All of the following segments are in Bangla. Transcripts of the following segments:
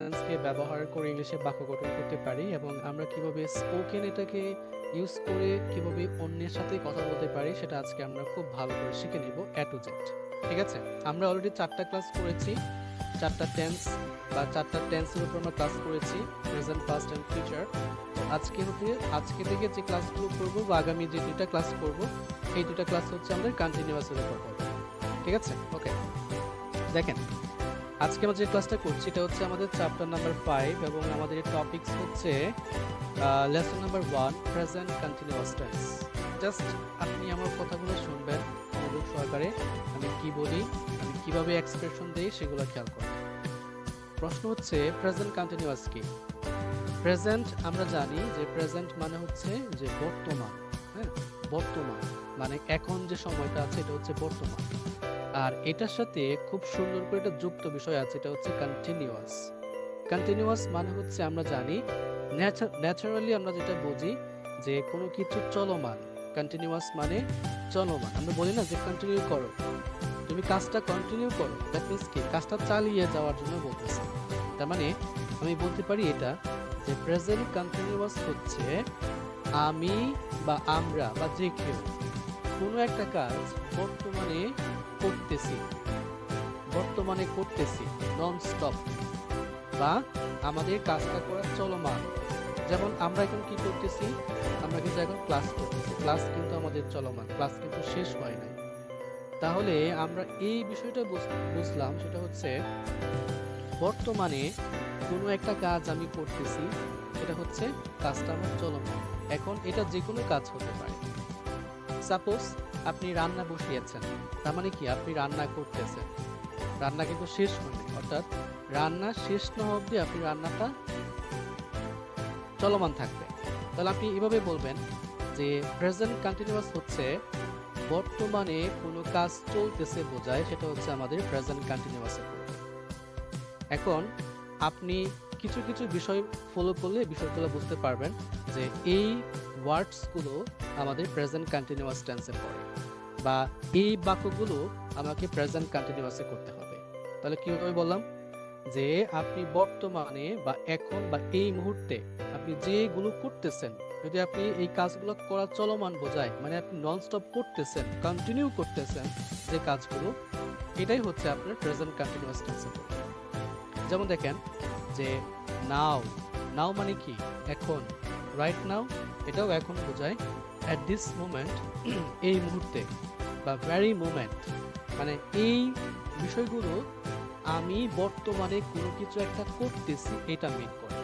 টেন্সকে ব্যবহার করে ইংলিশে বাক্য গঠন করতে পারি এবং আমরা কিভাবে স্পোকেন এটাকে ইউজ করে কিভাবে অন্যের সাথে কথা বলতে পারি সেটা আজকে আমরা খুব ভালো করে শিখে নিব এ টু জেড। ঠিক আছে, আমরা অলরেডি 4টা ক্লাস করেছি, 4টা টেন্স বা 4টা টেন্সের উপর আমরা ক্লাস করেছি, প্রেজেন্ট, পাস্ট এন্ড ফিউচার। আজকে থেকে যে ক্লাসগুলো করব বা আগামী যে 2টা ক্লাস করব, এই 2টা ক্লাস হচ্ছে আমাদের কন্টিনিউয়াসের উপর হবে। ঠিক আছে, ওকে। দেখেন, আজকে আমরা যে ক্লাসটা করছি এটা হচ্ছে আমাদের চ্যাপ্টার নাম্বার 5 এবং আমাদের টপিকস হচ্ছে lesson number 1, present continuous tense. Just আপনি আমার কথাগুলো শুনবেন মনোযোগ সহকারে, আমি কি বলি, আমি কিভাবে এক্সপ্রেশন দেই সেগুলো খেয়াল করবেন। প্রশ্ন হচ্ছে প্রেজেন্ট কন্টিনিউয়াস কি? প্রেজেন্ট আমরা জানি যে প্রেজেন্ট মানে হচ্ছে যে বর্তমান। হ্যাঁ, বর্তমান মানে এখন যে সময়টা আছে এটা হচ্ছে বর্তমান। আর এটার সাথে খুব সুন্দর করে একটা যুক্ত বিষয় আছে, এটা হচ্ছে কন্টিনিউয়াস। কন্টিনিউয়াস মানে হচ্ছে আমরা জানি ন্যাচারালি আমরা যেটা বুঝি যে কোনো কিছু চলমান। কন্টিনিউয়াস মানে চলমান। আমরা বলি না যে কন্টিনিউ করো, তুমি কাজটা কন্টিনিউ করো, দ্যাট মিন্স কি কাজটা চালিয়ে যাওয়ার জন্য বলতেছে। তার মানে আমি বলতে পারি এটা যে প্রেজেন্ট কন্টিনিউয়াস হচ্ছে আমি বা আমরা বা যে কেউ কোনো একটা কাজ বর্তমানে করতেছি নন স্টপ, বা আমাদের কাজটা করা চলমান। যেমন আমরা এখন কি করতেছি, আমরা কিন্তু এখন ক্লাস করতেছি, ক্লাস কিন্তু আমাদের চলমান, ক্লাস কিন্তু শেষ হয় নাই। তাহলে আমরা এই বিষয়টা বুঝলাম, সেটা হচ্ছে বর্তমানে কোনো একটা কাজ আমি করতেছি, সেটা হচ্ছে কাজটা আমার চলমান। এখন এটা যে কোনো কাজ হতে পারে। সাপোজ আপনি রান্না বসিয়েছেন, তার মানে কি আপনি রান্না করতেছেন, রান্না কিন্তু শেষ হয়নি, অর্থাৎ রান্না শেষ না অবধি আপনি রান্নাটা চলমান থাকবে। তাহলে আপনি এভাবে বলবেন যে প্রেজেন্ট কন্টিনিউয়াস হচ্ছে বর্তমানে কোনো কাজ চলতেছে বোঝায়, সেটা হচ্ছে আমাদের প্রেজেন্ট কন্টিনিউয়াসের। এখন আপনি কিছু কিছু বিষয় ফলো করলে বিষয়গুলো বুঝতে পারবেন যে এই ওয়ার্ডসগুলো আমাদের প্রেজেন্ট কন্টিনিউয়াস টেন্সে পড়ে, বা এই বাক্যগুলো আমাকে প্রেজেন্ট কন্টিনিউয়াসে করতে হবে। তাহলে কিভাবে বললাম যে আপনি বর্তমানে বা এখন বা এই মুহূর্তে আপনি যেগুলো করতেছেন, যদি আপনি এই কাজগুলো করা চলমান বোঝায়, মানে আপনি নন স্টপ করতেছেন, কন্টিনিউ করতেছেন যে কাজগুলো, এটাই হচ্ছে আপনার প্রেজেন্ট কন্টিনিউয়াস টেন্সে। যেমন দেখেন যে নাও, নাও মানে কি এখন, রাইট নাও এটাও এখন বোঝায়, অ্যাট দিস মোমেন্ট এই মুহূর্তে, বা ভ্যারি মোমেন্ট মানে এই বিষয়গুলো আমি বর্তমানে কোনো কিছু একটা করতেছি এটা মিন করে।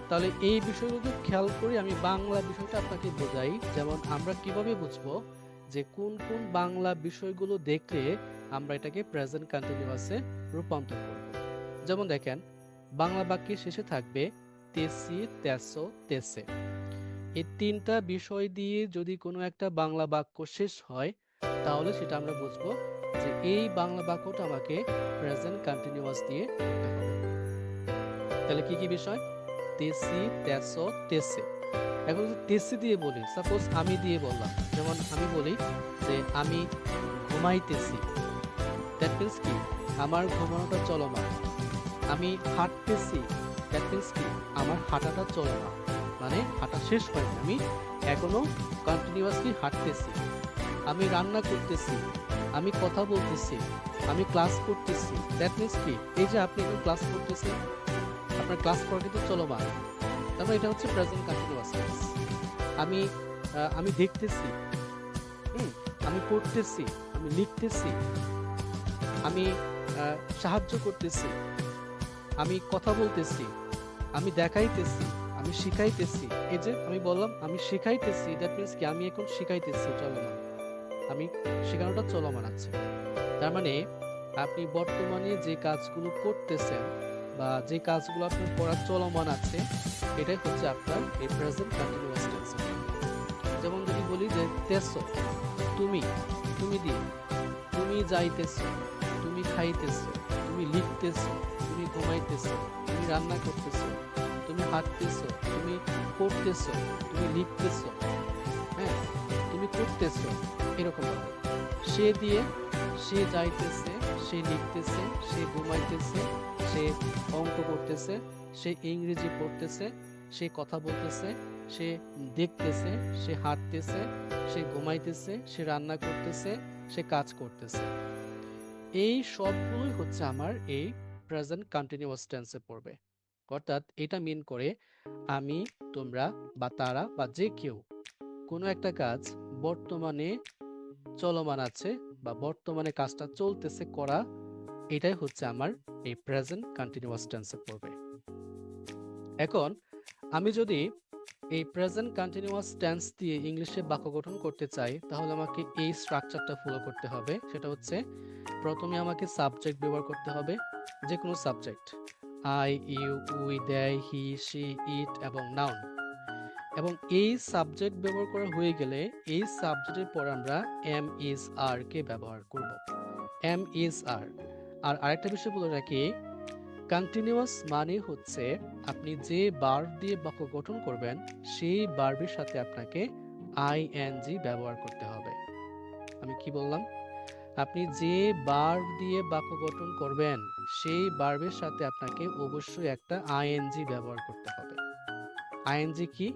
তাহলে এই বিষয়গুলো খেয়াল করে আমি বাংলা বিষয়টা আপনাকে বোঝাই। যেমন আমরা কিভাবে বুঝবো যে কোন কোন বাংলা বিষয়গুলো দেখলে আমরা এটাকে প্রেজেন্ট কন্টিনিউয়াসে রূপান্তর করব। যেমন দেখেন, বাংলা বাক্যের শেষে থাকবে তেসি, তেসো, তেসে। এই 3টা বিষয় দিয়ে যদি কোনো একটা বাংলা বাক্য শেষ হয়, তাহলে সেটা আমরা বুঝবো যে এই বাংলা বাক্যটা আমাকে প্রেজেন্ট কন্টিনিউয়াস দিয়ে করতে হবে। তাহলে কি কি বিষয়? তেসি, তেসো, তেসে। এখন যদি তেসি দিয়ে বলি, সাপোজ আমি দিয়ে বললাম, যেমন আমি বলি যে আমি ঘুমাইতেছি, দ্যাট মিন্স কি আমার ঘুমানোটা চলমান। আমি হাঁটতেছি, দ্যাট মিন্স কি আমার হাঁটাটা চলমান, মানে হাঁটা শেষ হয়নি, আমি এখনো কন্টিনিউয়াসলি হাঁটতেছি। আমি রান্না করতেছি, আমি কথা বলতেছি, আমি ক্লাস করতেছি, দ্যাট মিন্স কি এই যে আপনি এখন ক্লাস করতেছেন, আপনার ক্লাস করা কিন্তু চলমান, তারপর এটা হচ্ছে প্রেজেন্ট কন্টিনিউয়াস টেন্স। আমি আমি দেখতেছি, আমি পড়তেছি, আমি লিখতেছি, আমি সাহায্য করতেছি, আমি কথা বলতেছি, আমি দেখাইতেছি, আমি শিখাইতেছি। এই যে আমি বললাম আমি শিখাইতেছি, দ্যাট মিন্স কি আমি এখন শিখাইতেছি চলমান, আমি শেখানোটা চলমান আছে। তার মানে আপনি বর্তমানে যে কাজগুলো করতেছেন বা যে কাজগুলো আপনার করা চলমান আছে, এটাই হচ্ছে আপনার এই প্রেজেন্ট কন্টিনিউয়াস টেন্স। যেমন যদি বলি যে তেসো, তুমি, তুমি দিয়ে তুমি যাইতেছো, তুমি খাইতেছো, তুমি লিখতেছো, তুমি ঘুমাইতেছো, তুমি রান্না করতেছো, তুমি হাঁটতেছো, তুমি পড়তেছো, তুমি লিখতেছো, হ্যাঁ তুমি করতেছো, এরকম ভাবে। সে দিয়ে সে যাইতেছে, সে লিখতেছে, সে ঘুমাইতেছে, সে অঙ্ক করতেছে, সে ইংরেজি পড়তেছে, সে কথা বলতেছে, সে দেখতেছে, সে হাঁটতেছে, সে ঘুমাইতেছে, সে রান্না করতেছে, সে কাজ করতেছে। এই সবগুলোই হচ্ছে আমার এই প্রেজেন্ট কন্টিনিউয়াস টেন্সে পড়বে। অর্থাৎ এটা মিন করে আমি, তোমরা বা তারা বা যে কেউ কোনো একটা কাজ বর্তমানে চলমান আছে বা বর্তমানে কাজটা চলতেছে করা, এটাই হচ্ছে আমার এই প্রেজেন্ট কন্টিনিউয়াস টেন্সে পড়বে। এখন আমি যদি এই প্রেজেন্ট কন্টিনিউয়াস টেন্স দিয়ে ইংলিশে বাক্য গঠন করতে চাই, তাহলে আমাকে এই স্ট্রাকচারটা ফলো করতে হবে। সেটা হচ্ছে প্রথমে আমাকে সাবজেক্ট ব্যবহার করতে হবে, যে কোনো subject, I, you, we, they, he, she, it এবং নাউন। এবং এই সাবজেক্ট ব্যবহার করা হয়ে গেলে এই সাবজেক্টের পর আমরা এম ইজ আর কে ব্যবহার করব। এম ইজ আর। আর আরেকটা বিষয় বলে রাখি, কন্টিনিউয়াস মানে হচ্ছে আপনি যে ভার্ব দিয়ে বাক্য গঠন করবেন সেই ভার্বের সাথে আপনাকে আইএনজি ব্যবহার করতে হবে। আমি কি বললাম? আপনি যে ভার্ব দিয়ে বাক্য গঠন করবেন সেই ভার্বের সাথে আপনাকে অবশ্যই একটা আইএনজি ব্যবহার করতে হবে। আইএনজি কি?